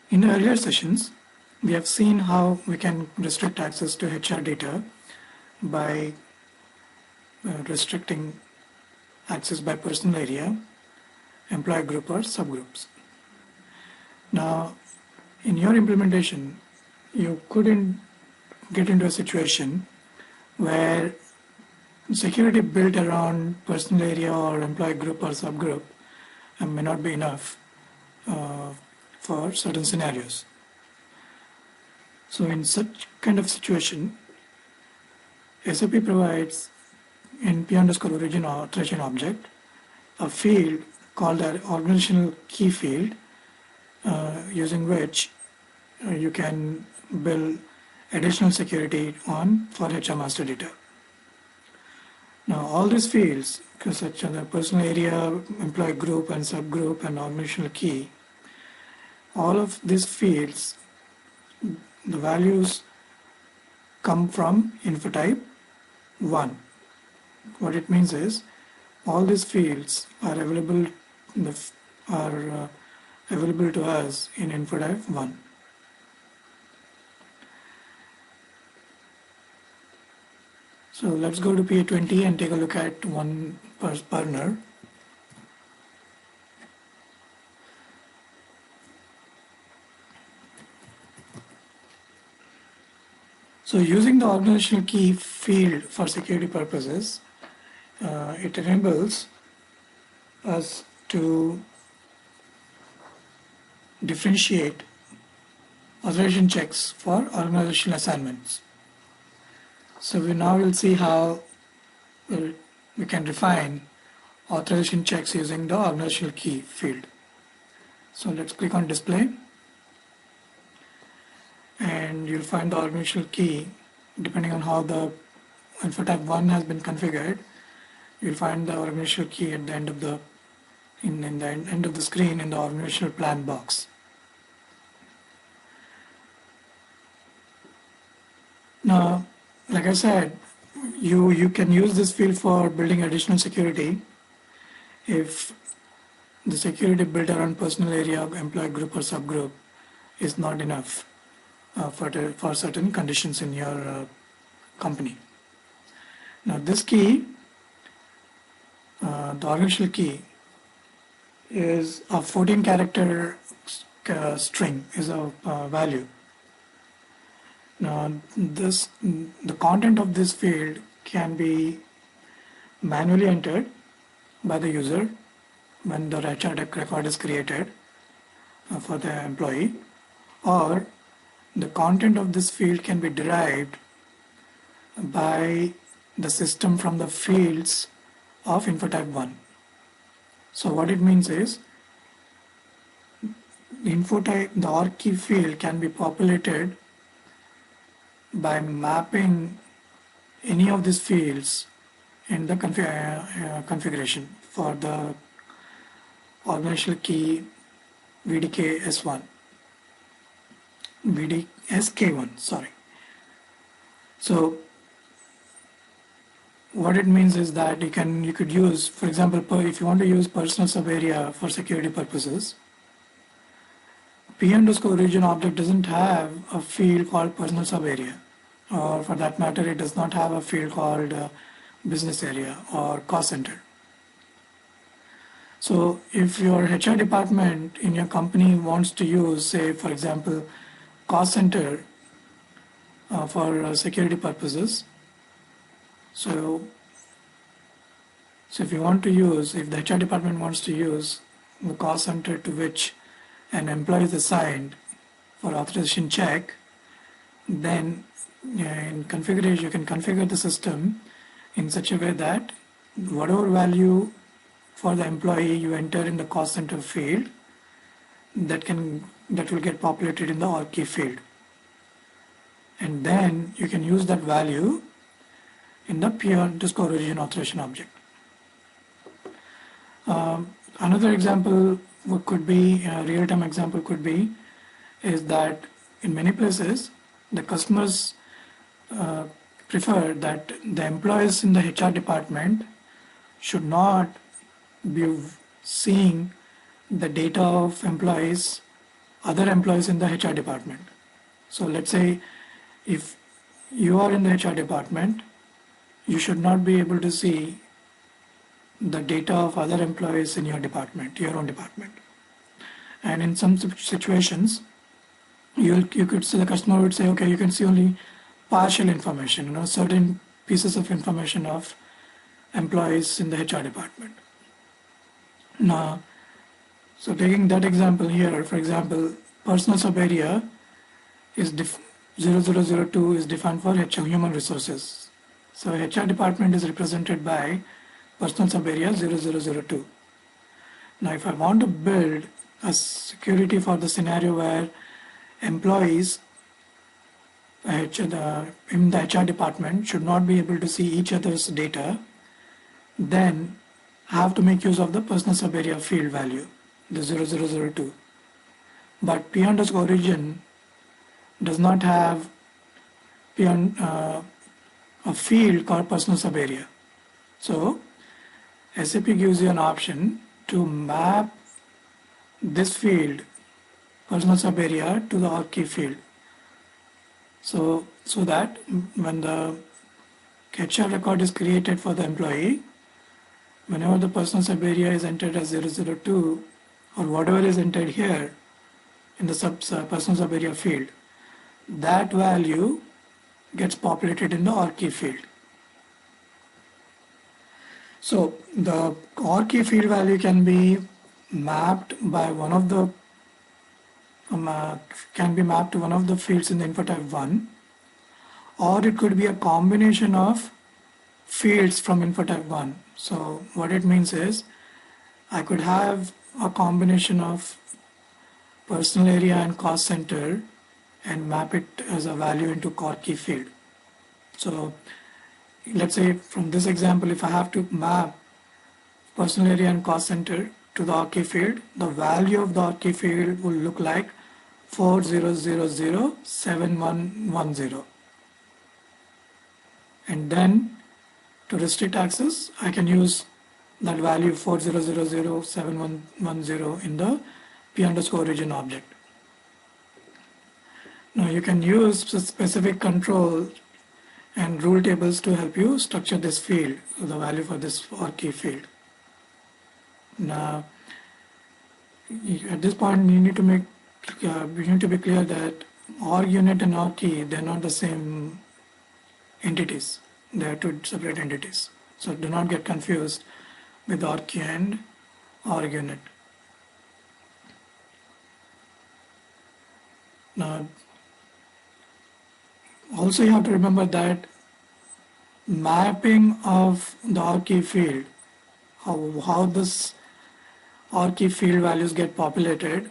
In earlier sessions, we have seen how we can restrict access to HR data by restricting access by personal area, employee group or subgroups. Now, in your implementation, you couldn't get into a situation where security built around personal area or employee group or subgroup may not be enough for certain scenarios. So in such kind of situation, SAP provides in P_origin authorization object a field called an organizational key field, using which you can build additional security on for HR master data. Now all these fields, such as the personal area, employee group and subgroup and organizational key, all of these fields, the values come from info type 1. What it means is all these fields are available to us in info type 1. So let's go to PA20 and take a look at one burner. So using the organizational key field for security purposes, it enables us to differentiate authorization checks for organizational assignments. So we now will see how we can define authorization checks using the organizational key field. So let's click on display, and you'll find the organizational key. Depending on how the info type 1 has been configured, you'll find the organizational key at the end of the end of the screen in the organizational plan box. Now, like I said, you can use this field for building additional security if the security built around personal area, employee group or subgroup is not enough for certain conditions in your company. Now this key, the organizational key, is a 14-character string, is a value. Now the content of this field can be manually entered by the user when the HR record is created for the employee, or the content of this field can be derived by the system from the fields of info type 1. So what it means is the info type, the org key field can be populated by mapping any of these fields in the configuration for the organizational key VDK-S1. VDSK1, sorry. So what it means is that you could use, for example, if you want to use personal sub area for security purposes, P_origin object doesn't have a field called personal sub area, or for that matter, it does not have a field called business area or cost center. So if your HR department in your company wants to use, say, for example, cost center for security purposes, so if you want to use, if the HR department wants to use the cost center to which an employee is assigned for authorization check, then in configuration you can configure the system in such a way that whatever value for the employee you enter in the cost center field, that will get populated in the org key field, and then you can use that value in the P_origin authorization object. Another example could be, a real-time example could be, is that in many places the customers prefer that the employees in the HR department should not be seeing the data of employees other employees in the HR department. So let's say if you are in the HR department, you should not be able to see the data of other employees in your department, your own department. And in some situations, you could say, the customer would say, okay, you can see only partial information, certain pieces of information of employees in the HR department. Now, so taking that example here, for example, personal sub area is 0002 is defined for HR, human resources. So HR department is represented by personal sub area 0002. Now, if I want to build a security for the scenario where employees in the HR department should not be able to see each other's data, then I have to make use of the personal sub area field value, the 0002. But P_origin does not have a field called personal sub area. So SAP gives you an option to map this field, personal sub area, to the ORG key field. So that when the HR record is created for the employee, whenever the personal sub area is entered as 002 or whatever is entered here in the personal sub area field, that value gets populated in the ORG key field. So the ORG key field value can be mapped by one of the to one of the fields in the info type 1, or it could be a combination of fields from info type 1. So what it means is I could have a combination of personal area and cost center and map it as a value into ORG key field. So let's say from this example, if I have to map personal area and cost center to the ORG key field, the value of the ORG key field will look like 40007110. And then to restrict access, I can use that value 40007110 in the P_origin object. Now you can use specific control and rule tables to help you structure this field, the value for this ORG key field. Now, at this point, you need to be clear that ORG unit and ORG key, they're not the same entities. They are two separate entities. So do not get confused with ORG key and ORG unit. Now, also you have to remember that mapping of the ORG key field, how this ORG key field values get populated,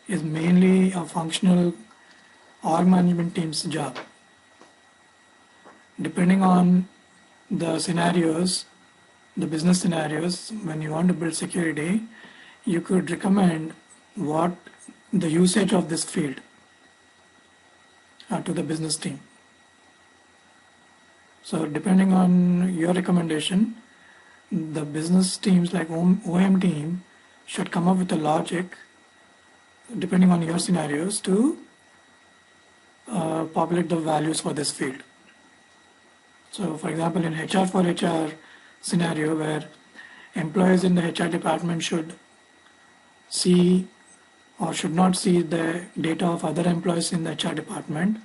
is mainly a functional org management team's job. Depending on the scenarios, the business scenarios, when you want to build security, you could recommend what the usage of this field to the business team. So depending on your recommendation, the business teams like OM team should come up with a logic depending on your scenarios to populate the values for this field. So for example, in HR for HR scenario where employees in the HR department should see or should not see the data of other employees in the HR department,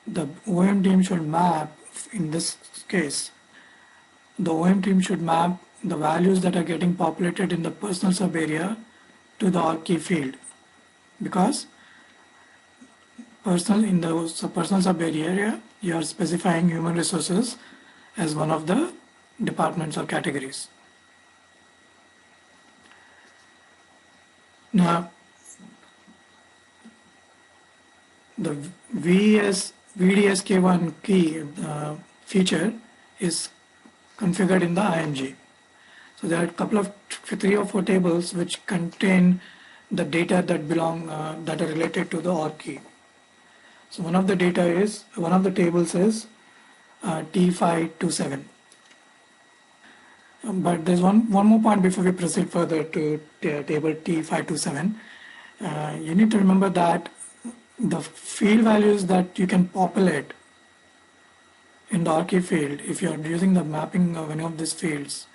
the OM team should map, in this case, the OM team should map the values that are getting populated in the personal sub area to the ORG key field, because in the personal sub area you are specifying human resources as one of the departments or categories. Now the VDSK1 key feature is configured in the IMG. So there are a couple of 3 or 4 tables which contain the data that that are related to the ORG key. So one of the tables is T527. But there's one more point before we proceed further to table T527. You need to remember that the field values that you can populate in the ORCID field, if you are using the mapping of any of these fields,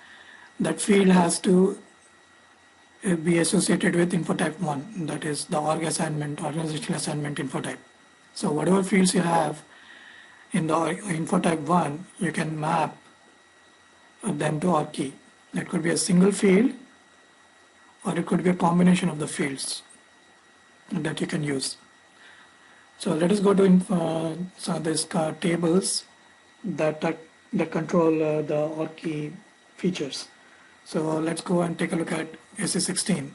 that field has to be associated with info type 1, that is the org assignment, organizational assignment info type. So whatever fields you have in the info type 1, you can map them to ORCID. That could be a single field, or it could be a combination of the fields that you can use. So let us go to some of these tables that control the ORCID features. So let's go and take a look at SE16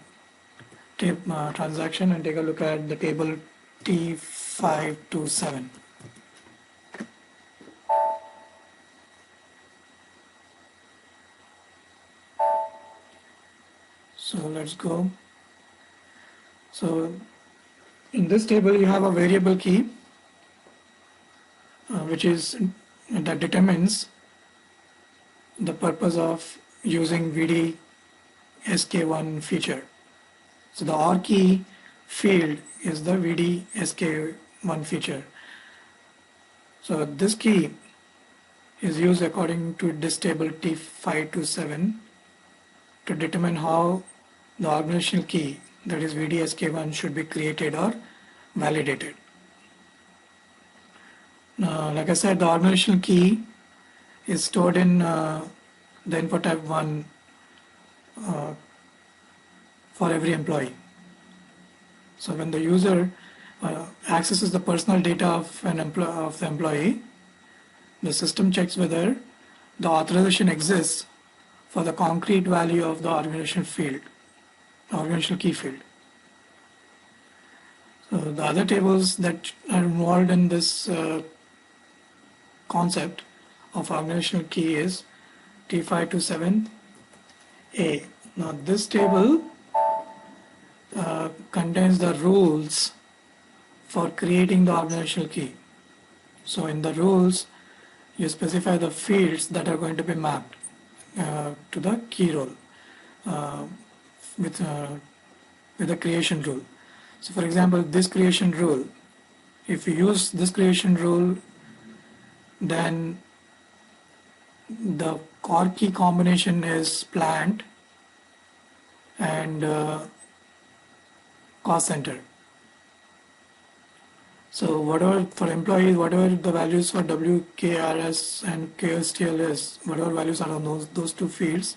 transaction and take a look at the table T527. So let's go. So in this table you have a variable key that determines the purpose of using VDSK1 feature. So the ORCID field is the VDSK1 feature. So this key is used according to this table T527 to determine how the organizational key, that is VDSK1, should be created or validated. Like I said, the organizational key is stored in the info type 1 for every employee. So when the user accesses the personal data of the employee, the system checks whether the authorization exists for the concrete value of the organizational key field. So the other tables that are involved in this concept of organizational key is T527A. Now this table contains the rules for creating the organizational key. So in the rules, you specify the fields that are going to be mapped to the key role with the creation rule. So for example, this creation rule, if you use this creation rule, then the ORCID combination is plant and cost center. So whatever for employees, whatever the values for WKRS and KSTL is, whatever values are on those two fields,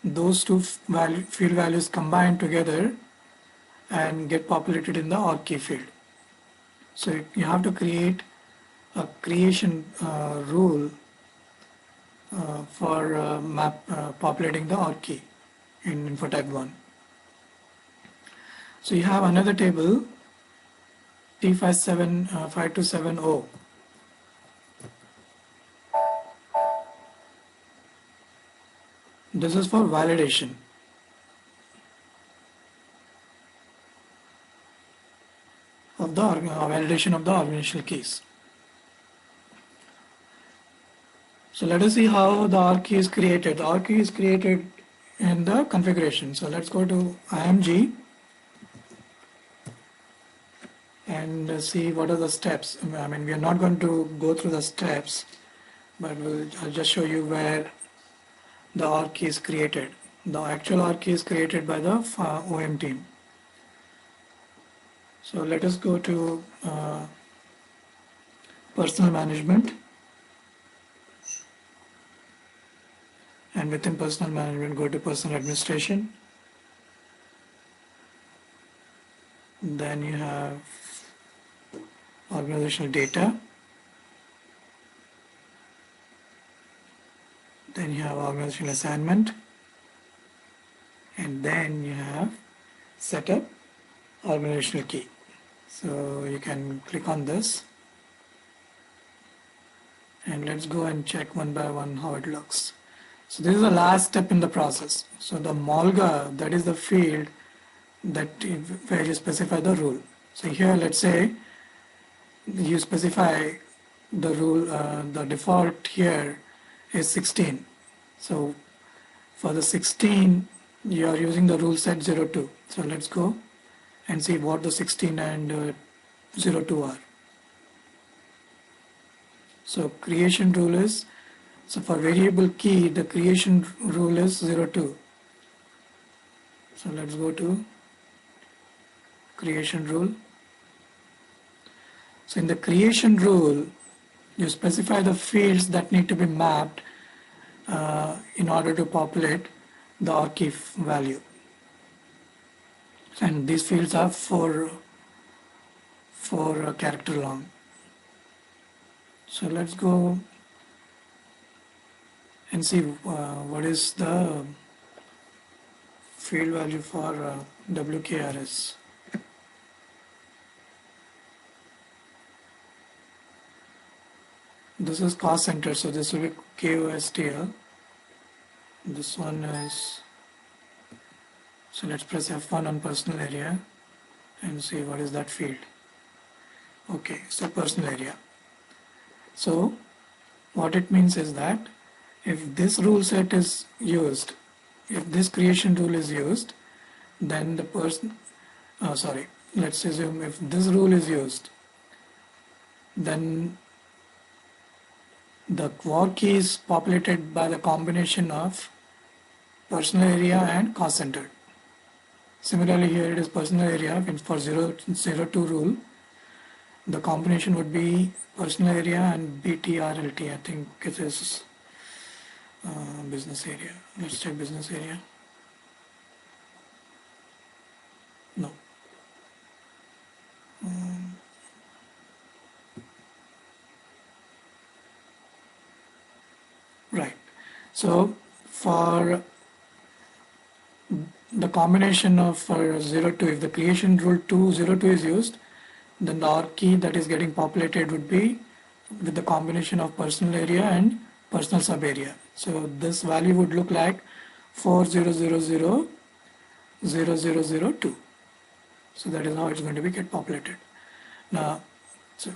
those two field values combine together and get populated in the ORCID field. So you have to create a creation rule for populating the ORCID in info type 1. So you have another table, T527O. This is for validation. Of the validation of the organizational keys. So let us see how the ORCID is created. The ORCID is created in the configuration. So let's go to IMG and see what are the steps. I mean, we are not going to go through the steps, but I'll just show you where the ORCID is created. The actual ORCID is created by the OM team. So let us go to personal management, and within personal management go to personal administration. Then you have organizational data. Then you have organizational assignment, and then you have setup organizational key. So you can click on this, and let's go and check one by one how it looks. So this is the last step in the process. So the MOLGA, that is the field where you specify the rule. So here, let's say you specify the rule, the default here is 16. So for the 16, you are using the rule set 02. So let's go and see what the 16 and 02 are. So creation rule is, so for variable key, the creation rule is 02. So let's go to creation rule. So in the creation rule, you specify the fields that need to be mapped in order to populate the OR key value. And these fields are four character long. So let's go and see what is the field value for WKRS. This is cost center, so this will be KOSTL. This one is, so let's press F1 on personal area and see what is that field. Okay, so personal area. So what it means is that if this rule set is used, if this creation rule is used, then the person, let's assume if this rule is used, then the var key is populated by the combination of personal area and cost center. Similarly, here it is personal area for 02 rule. The combination would be personal area and BTRLT. I think it is business area. Let's check business area. No. Right. So for the combination of 02, if the creation rule 02 is used, then the OR key that is getting populated would be with the combination of personal area and personal sub area. So this value would look like 40000002. So that is how it's going to be get populated. Now, so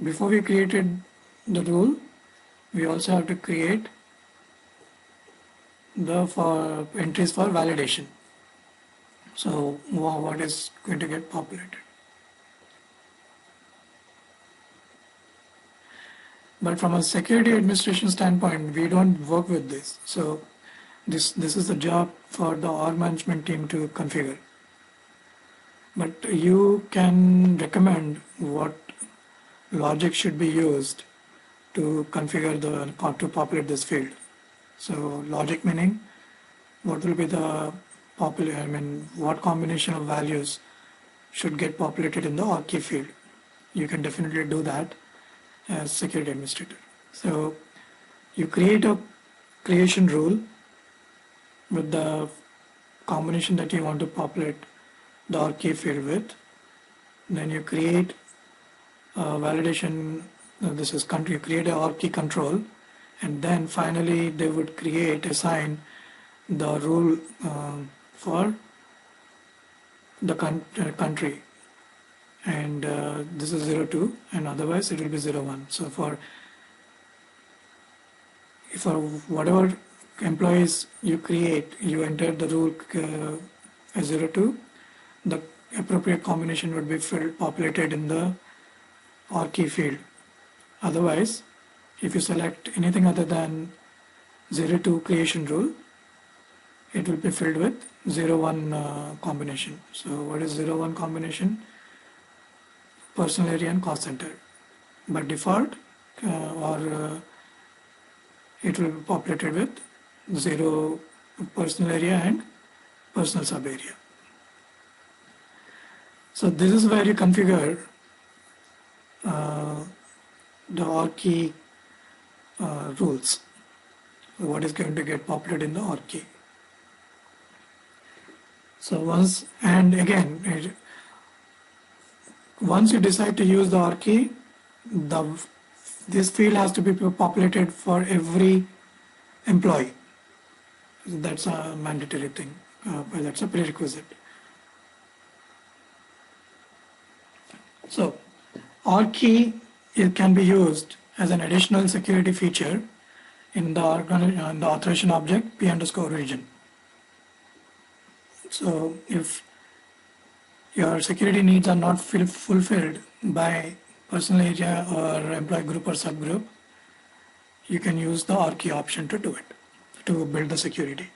before we created the rule, we also have to create the entries for validation. So what is going to get populated? But from a security administration standpoint, we don't work with this. So this is the job for the OR management team to configure. But you can recommend what logic should be used to configure to populate this field. So logic meaning what will be the what combination of values should get populated in the OR key field. You can definitely do that as security administrator. So you create a creation rule with the combination that you want to populate the OR key field with. Then you create a validation, this is country, you create a OR key control, and then finally they would assign the rule for the country. And this is 02, and otherwise it will be 01. So for whatever employees you create, you enter the rule as 02, the appropriate combination would be populated in the OR key field. Otherwise, if you select anything other than 02 creation rule, it will be filled with 01 combination. So what is 01 combination? Personal area and cost center. By default, it will be populated with 0 personal area and personal sub area. So this is where you configure the OR key rules. What is going to get populated in the OR key. So once you decide to use the OR key, this field has to be populated for every employee. That's a mandatory thing. That's a prerequisite. So OR key, it can be used as an additional security feature in the authorization object P_region. So if your security needs are not fulfilled by personal area or employee group or subgroup, you can use the OR key option to do it, to build the security.